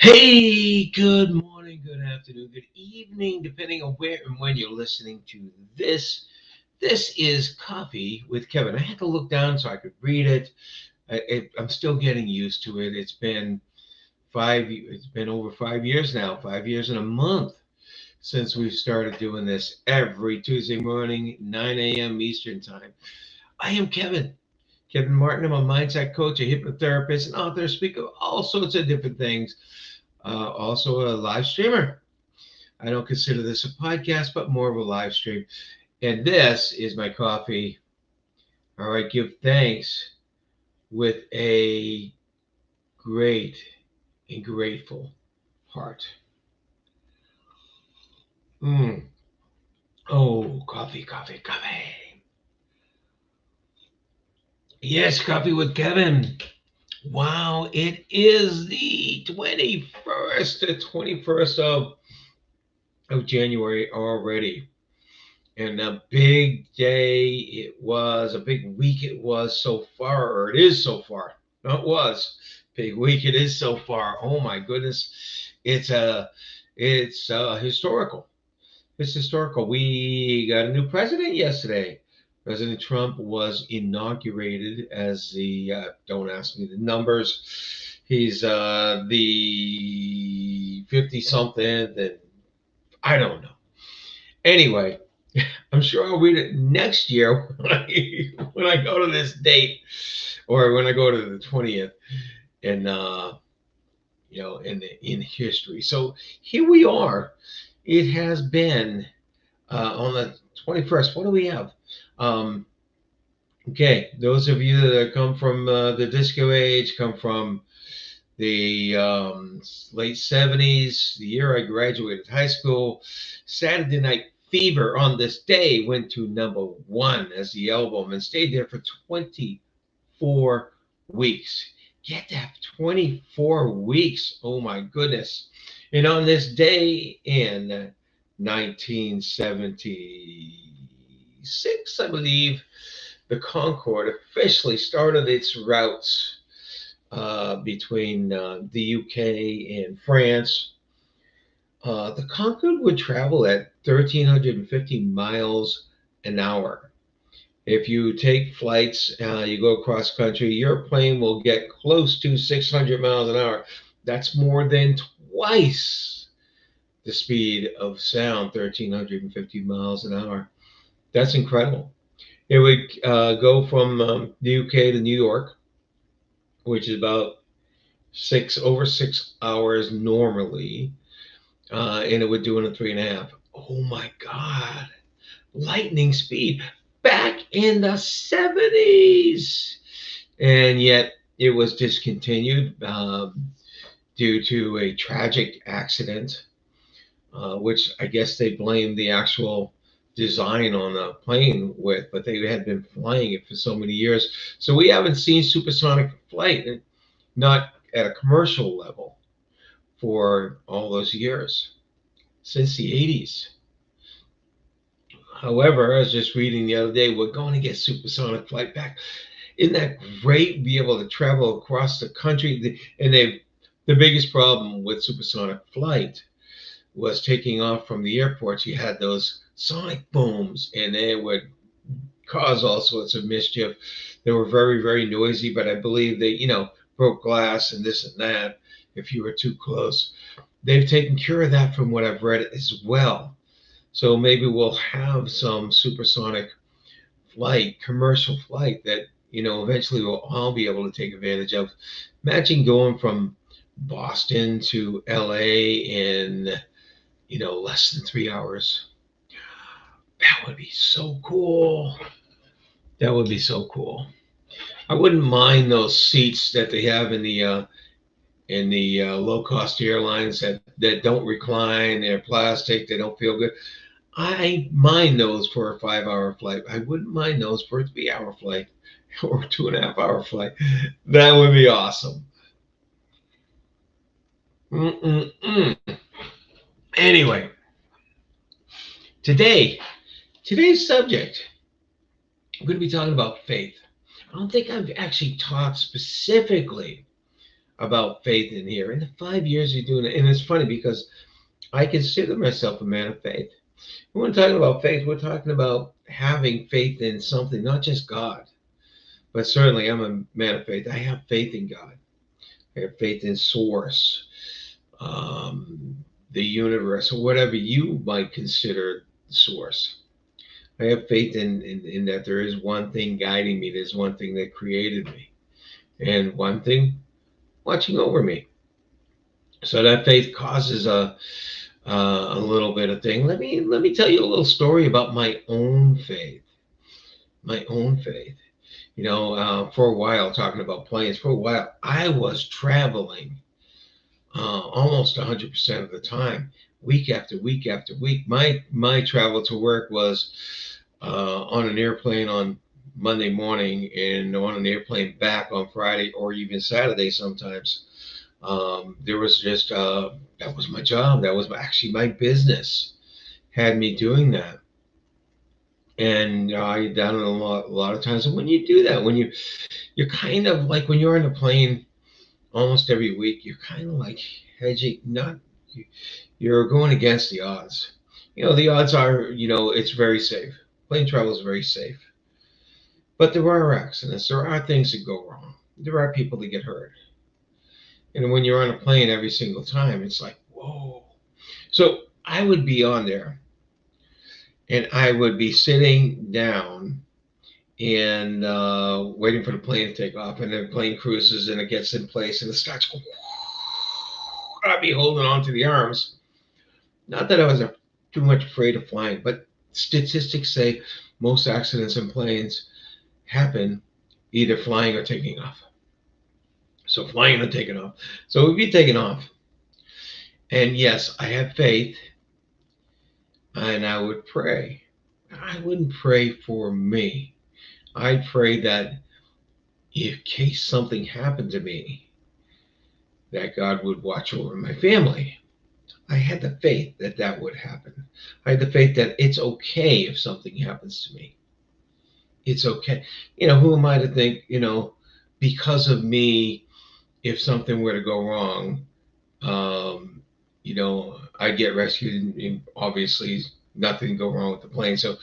Hey, good morning, good afternoon, good evening, depending on where and when you're listening to this. This is Coffee with Kevin. I had to look down so I could read it. I'm still getting used to it. It's been over 5 years now, 5 years and a month since we've started doing this every Tuesday morning, 9 a.m. Eastern Time. I am Kevin Martin. I'm a mindset coach, a hypnotherapist, an author, speaker of all sorts of different things. Also a live streamer. I don't consider this a podcast, but more of a live stream. And this is my coffee. All right, give thanks with a great and grateful heart. Mm. Oh, coffee, coffee, coffee. Yes, coffee with Kevin. Wow, it is the 21st of January already. And a big day it was, a big week it was so far, or it is so far. No, it was big week. It is so far. Oh my goodness, it's a, it's historical. It's historical. We got a new president yesterday. President Trump was inaugurated as the. Don't ask me the numbers. He's the 50 something, and I don't know. Anyway, I'm sure I'll read it next year when I go to this date, or when I go to the 20th, and in history. So here we are. It has been on the 21st. What do we have? Um, okay, those of you that come from the disco age, come from the late 70s, the year I graduated high school. Saturday Night Fever on this day went to #1 as the album and stayed there for 24 weeks. Get that, 24 weeks. Oh my goodness. And on this day in 1976, I believe, the Concorde officially started its routes between the UK and France. The Concorde would travel at 1,350 miles an hour. If you take flights, you go across country, your plane will get close to 600 miles an hour. That's more than twice the speed of sound, 1,350 miles an hour. That's incredible. It would go from the UK to New York, which is about over 6 hours normally, and it would do it in 3.5. Oh my God. Lightning speed back in the 70s. And yet it was discontinued due to a tragic accident, which I guess they blamed the actual design on the plane with, but they had been flying it for so many years. So we haven't seen supersonic flight, not at a commercial level, for all those years since the 80s. However, I was just reading the other day, we're going to get supersonic flight back. Isn't that great? Be able to travel across the country. And the biggest problem with supersonic flight was taking off from the airports. You had those sonic booms, and they would cause all sorts of mischief. They were very, very noisy, but I believe they, broke glass and this and that if you were too close. They've taken care of that from what I've read as well. So maybe we'll have some supersonic flight, commercial flight that, eventually we'll all be able to take advantage of. Imagine going from Boston to LA in, less than 3 hours. That would be so cool. That would be so cool. I wouldn't mind those seats that they have in the low cost airlines that don't recline. They're plastic. They don't feel good. I mind those for a 5 hour flight. I wouldn't mind those for a 3 hour flight or 2.5 hour flight. That would be awesome. Mm-mm-mm. Anyway, today's subject, I'm going to be talking about faith. I don't think I've actually talked specifically about faith in here. In the 5 years you're doing it, and it's funny because I consider myself a man of faith. When we're talking about faith, we're talking about having faith in something, not just God, but certainly I'm a man of faith. I have faith in God. I have faith in Source, um, the universe, or whatever you might consider Source. I have faith in that there is one thing guiding me. There's one thing that created me, and one thing watching over me. So that faith causes a little bit of thing. Let me tell you a little story about my own faith. My own faith. For a while, talking about planes, for a while, I was traveling almost 100% of the time, week after week after week. My travel to work was on an airplane on Monday morning and on an airplane back on Friday or even Saturday sometimes. There was just that was my job. That was actually my business. Had me doing that, and I done it a lot of times. And when you do that, you're kind of like when you're on a plane almost every week, you're kind of like hedging, not you're going against the odds. The odds are, it's very safe. Plane travel is very safe, but there are accidents. There are things that go wrong. There are people that get hurt. And when you're on a plane every single time, it's like, whoa. So I would be on there and I would be sitting down and waiting for the plane to take off. And the plane cruises and it gets in place and it starts going. I'd be holding on to the arms. Not that I was too much afraid of flying, but statistics say most accidents in planes happen either flying or taking off. So flying or taking off. So we'd be taking off. And yes, I have faith and I would pray. I wouldn't pray for me. I'd pray that in case something happened to me, that God would watch over my family. I had the faith that that would happen. I had the faith that it's okay if something happens to me. It's okay. Who am I to think, because of me, if something were to go wrong, I get rescued and obviously nothing go wrong with the plane. So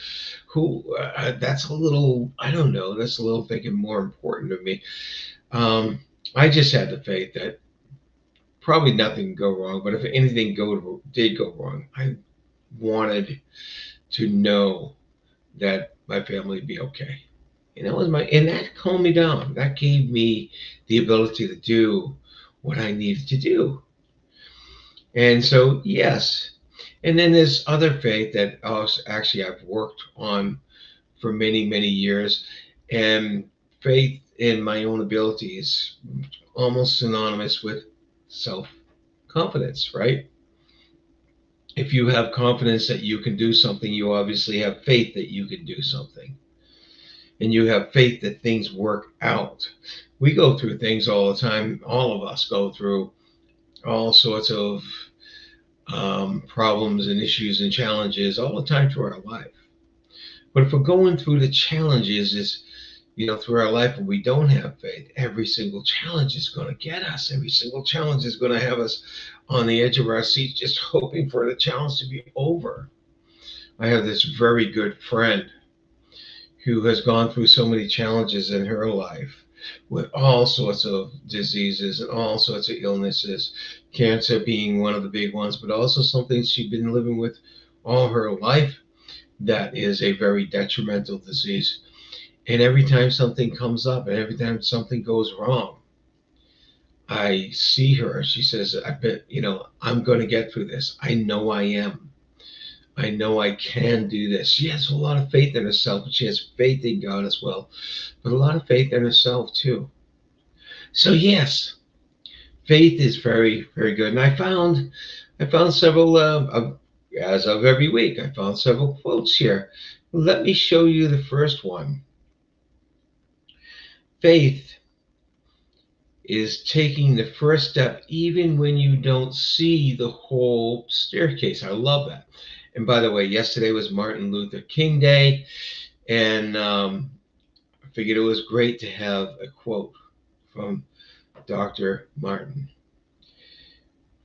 that's a little, I don't know, that's a little thinking more important to me. I just had the faith that probably nothing can go wrong, but if anything did go wrong, I wanted to know that my family would be okay. And that calmed me down. That gave me the ability to do what I needed to do. And so, yes. And then there's other faith that actually I've worked on for many, many years. And faith in my own abilities, almost synonymous with self confidence, right? If you have confidence that you can do something, you obviously have faith that you can do something. And you have faith that things work out. We go through things all the time. All of us go through all sorts of problems and issues and challenges all the time through our life. But if we're going through the challenges, through our life and we don't have faith, every single challenge is going to get us. Every single challenge is going to have us on the edge of our seats, just hoping for the challenge to be over. I have this very good friend who has gone through so many challenges in her life with all sorts of diseases and all sorts of illnesses, cancer being one of the big ones, but also something she'd been living with all her life that is a very detrimental disease. And every time something comes up and every time something goes wrong, I see her. She says, I bet, I'm going to get through this. I know I am. I know I can do this. She has a lot of faith in herself, but she has faith in God as well, but a lot of faith in herself too. So yes, faith is very, very good. And I found several, as of every week, I found several quotes here. Let me show you the first one. Faith is taking the first step even when you don't see the whole staircase. I love that. And by the way, yesterday was Martin Luther King Day, and I figured it was great to have a quote from Dr. Martin.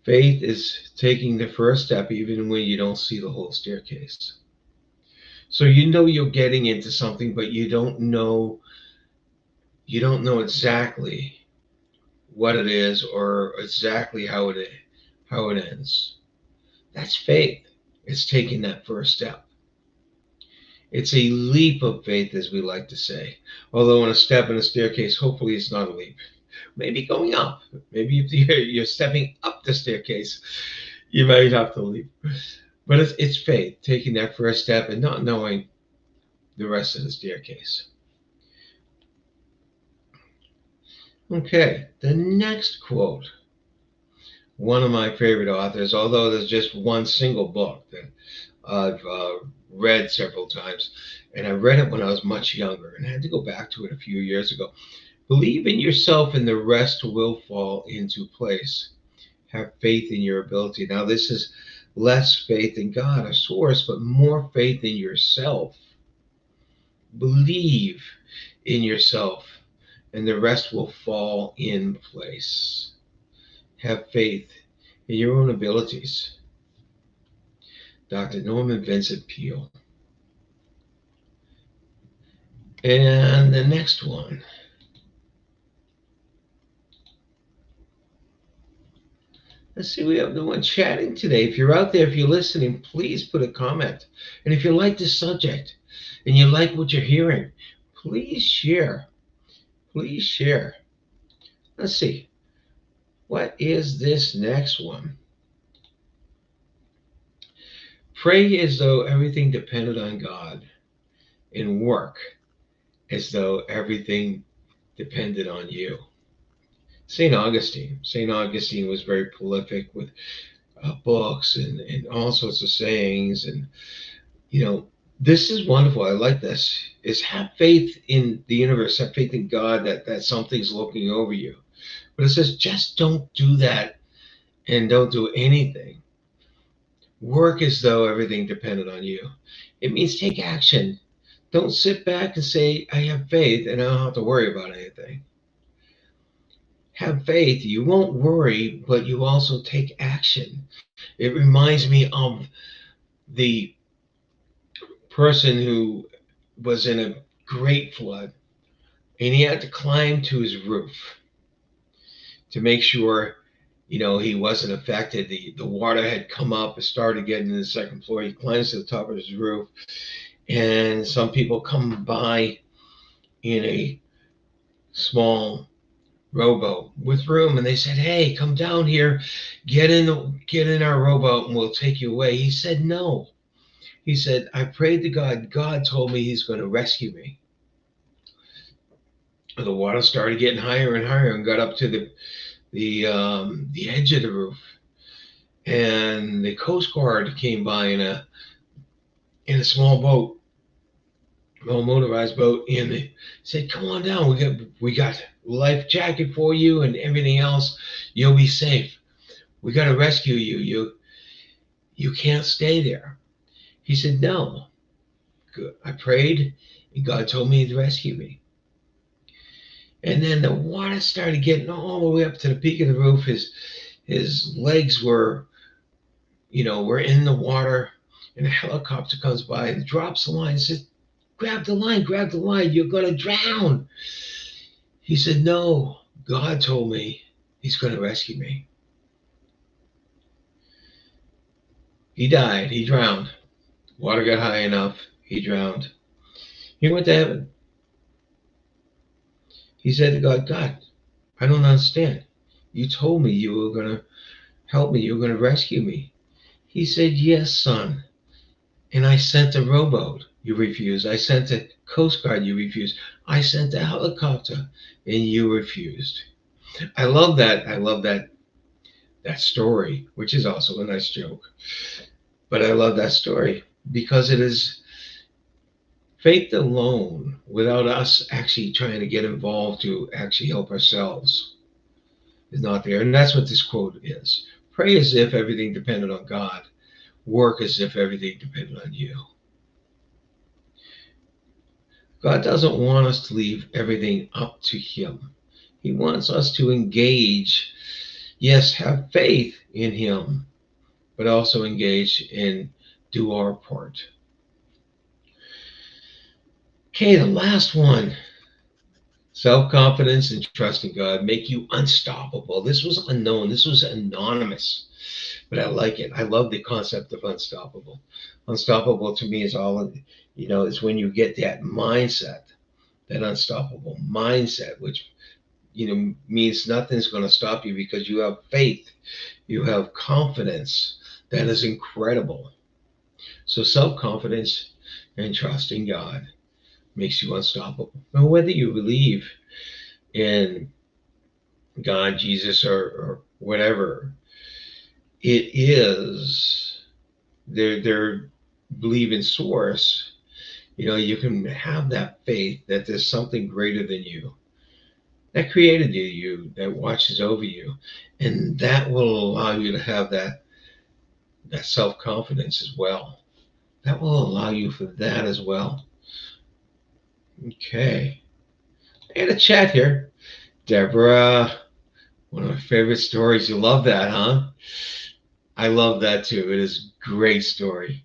Faith is taking the first step even when you don't see the whole staircase. So you know you're getting into something, but you don't know exactly what it is or exactly how it ends. That's faith. It's taking that first step. It's a leap of faith, as we like to say. Although on a step in a staircase, hopefully it's not a leap. Maybe going up. Maybe if you're stepping up the staircase, you might have to leap. But it's faith, taking that first step and not knowing the rest of the staircase. Okay, the next quote. One of my favorite authors, although there's just one single book that I've read several times, and I read it when I was much younger, and I had to go back to it a few years ago. Believe in yourself, and the rest will fall into place. Have faith in your ability. Now, this is less faith in God, a source, but more faith in yourself. Believe in yourself, and the rest will fall in place. Have faith in your own abilities. Dr. Norman Vincent Peale. And the next one. Let's see, we have no one chatting today. If you're out there, if you're listening, please put a comment. And if you like this subject and you like what you're hearing, please share. Please share. Let's see. What is this next one? Pray as though everything depended on God, and work as though everything depended on you. St. Augustine. St. Augustine was very prolific with books and all sorts of sayings. And, this is wonderful. I like this. Is have faith in the universe, have faith in God that something's looking over you. But it says just don't do that and don't do anything. Work as though everything depended on you. It means take action. Don't sit back and say, I have faith and I don't have to worry about anything. Have faith. You won't worry, but you also take action. It reminds me of the person who was in a great flood and he had to climb to his roof to make sure he wasn't affected. The water had come up and started getting to the second floor. He climbs to the top of his roof, and some people come by in a small rowboat with room, and they said, "Hey, come down here, get in our rowboat, and we'll take you away." He said, "No." He said, "I prayed to God. God told me He's going to rescue me." The water started getting higher and higher, and got up to the edge of the roof. And the Coast Guard came by in a small boat, well motorized boat, and they said, "Come on down. We got life jacket for you and everything else. You'll be safe. We got to rescue you. You can't stay there." He said, "No. Good. I prayed, and God told me to rescue me." And then the water started getting all the way up to the peak of the roof. His legs were in the water, and a helicopter comes by and drops the line and says, grab the line, you're going to drown." He said, "No, God told me He's going to rescue me." He died. He drowned. Water got high enough. He drowned. He went to heaven. He said to God, "God, I don't understand. You told me you were going to help me. You were going to rescue me." He said, "Yes, son. And I sent a rowboat. You refused. I sent a Coast Guard. You refused. I sent a helicopter, and you refused." I love that. I love that story, which is also a nice joke. But I love that story because it is faith alone, without us actually trying to get involved to actually help ourselves, is not there. And that's what this quote is. Pray as if everything depended on God. Work as if everything depended on you. God doesn't want us to leave everything up to Him. He wants us to engage, yes, have faith in Him, but also engage and do our part. Okay, the last one, self confidence and trusting God make you unstoppable. This was unknown, this was anonymous, but I like it. I love the concept of unstoppable. Unstoppable to me is all, is when you get that mindset, that unstoppable mindset, which, means nothing's going to stop you because you have faith, you have confidence. That is incredible. So, self confidence and trusting God makes you unstoppable. Now, whether you believe in God, Jesus, or whatever it is, their believe in source, you can have that faith that there's something greater than you that created you, that watches over you, and that will allow you to have that self confidence as well. That will allow you for that as well. Okay, and a chat here, Deborah. One of my favorite stories. You love that, huh? I love that too. It is a great story.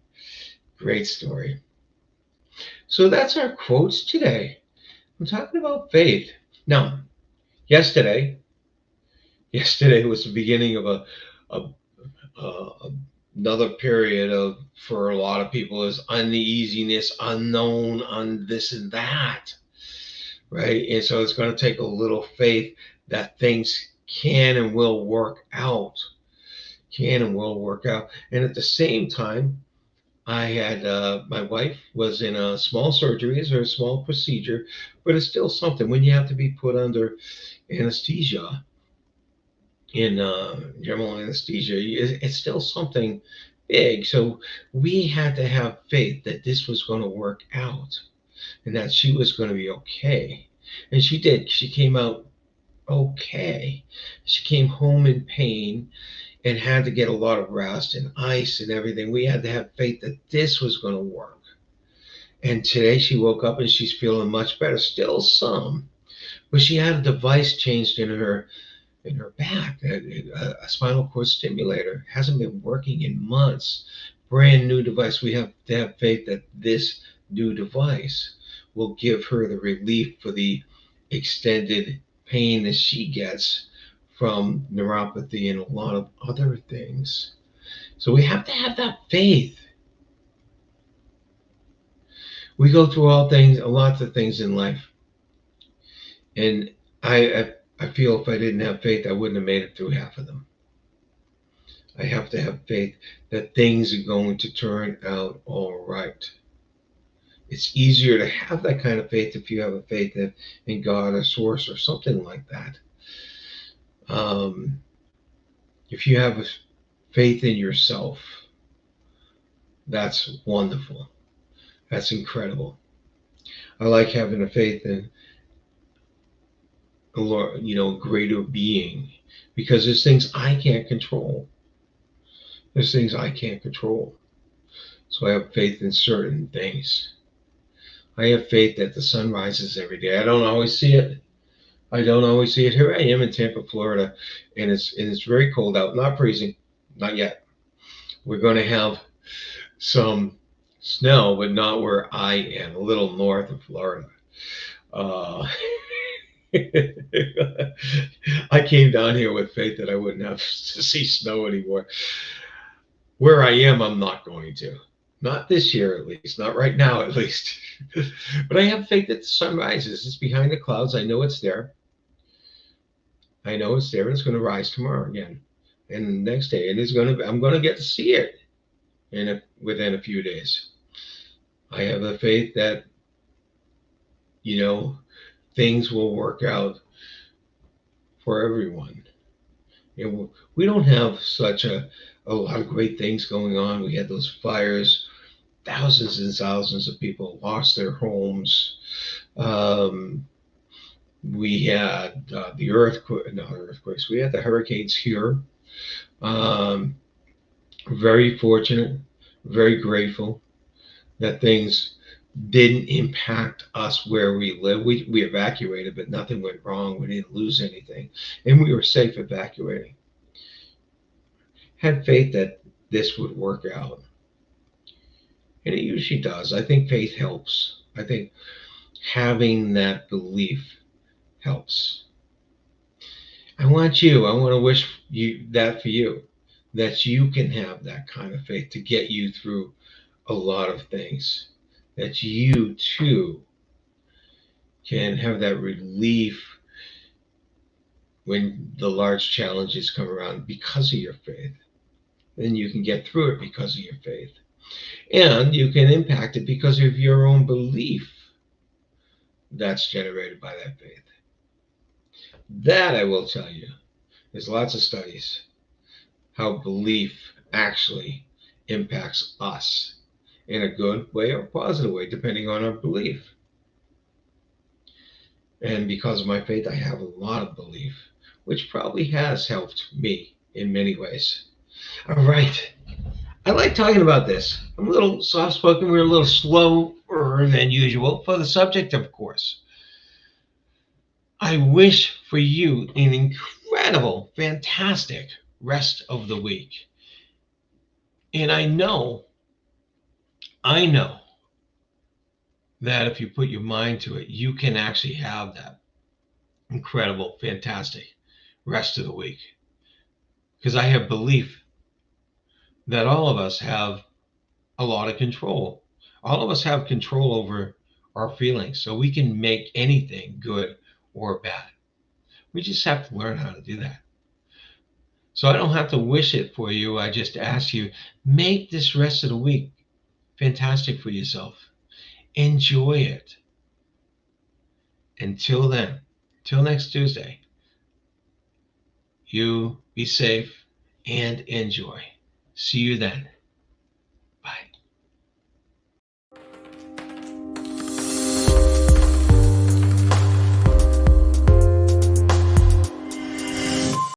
Great story. So that's our quotes today. I'm talking about faith. Now, yesterday, yesterday was the beginning of a, a another period of, for a lot of people, is uneasiness, unknown, on this and that, right? And so it's going to take a little faith that things can and will work out, can and will work out. And at the same time, I had my wife was in a small surgery, it's a small procedure, but it's still something when you have to be put under anesthesia, in general anesthesia. It's still something big. So we had to have faith that this was going to work out and that she was going to be okay. And she did. She came out okay. She came home in pain and had to get a lot of rest and ice and everything. We had to have faith that this was going to work. And today she woke up and she's feeling much better. Still some, but she had a device changed in her back, a spinal cord stimulator. Hasn't been working in months. Brand new device. We have to have faith that this new device will give her the relief for the extended pain that she gets from neuropathy and a lot of other things. So we have to have that faith. We go through all things, lots of things in life, and I feel if I didn't have faith, I wouldn't have made it through half of them. I have to have faith that things are going to turn out all right. It's easier to have that kind of faith if you have a faith in God or source or something like that. Um, if you have a faith in yourself, that's wonderful. That's incredible. I like having a faith in a Lord, greater being, because there's things I can't control. There's things I can't control. So I have faith in certain things. I have faith that the sun rises every day. I don't always see it. I don't always see it. Here I am in Tampa, Florida, and it's very cold out. Not freezing, not yet. We're going to have some snow, but not where I am. A little north of Florida. Uh, I came down here with faith that I wouldn't have to see snow anymore. Where I am, I'm not going to. Not this year, at least. Not right now, at least. But I have faith that the sun rises. It's behind the clouds. I know it's there. I know it's there. It's going to rise tomorrow again, and the next day, and I'm going to get to see it within a few days. I have a faith that things will work out for everyone. We don't have such a lot of great things going on. We had those fires. Thousands and thousands of people lost their homes. We had the earthquake, not earthquakes. We had the hurricanes here. Um, Very fortunate, very grateful that things didn't impact us where we live. We evacuated, but nothing went wrong. We didn't lose anything, and we were safe evacuating. Had faith that this would work out, and it usually does. I think faith helps. I think having that belief helps. I want to wish you that for you, that you can have that kind of faith to get you through a lot of things, that you too can have that relief when the large challenges come around because of your faith. Then you can get through it because of your faith. And you can impact it because of your own belief that's generated by that faith. That I will tell you, there's lots of studies how belief actually impacts us in a good way or positive way, depending on our belief. And because of my faith, I have a lot of belief, which probably has helped me in many ways. All right. I like talking about this. I'm a little soft spoken. We're a little slower than usual for the subject, of course. I wish for you an incredible, fantastic rest of the week. And I know that if you put your mind to it, you can actually have that incredible, fantastic rest of the week. Because I have belief that all of us have a lot of control. All of us have control over our feelings, so we can make anything good or bad. We just have to learn how to do that. So I don't have to wish it for you. I just ask you, make this rest of the week fantastic for yourself. Enjoy it. Until then, till next Tuesday, you be safe and enjoy. See you then.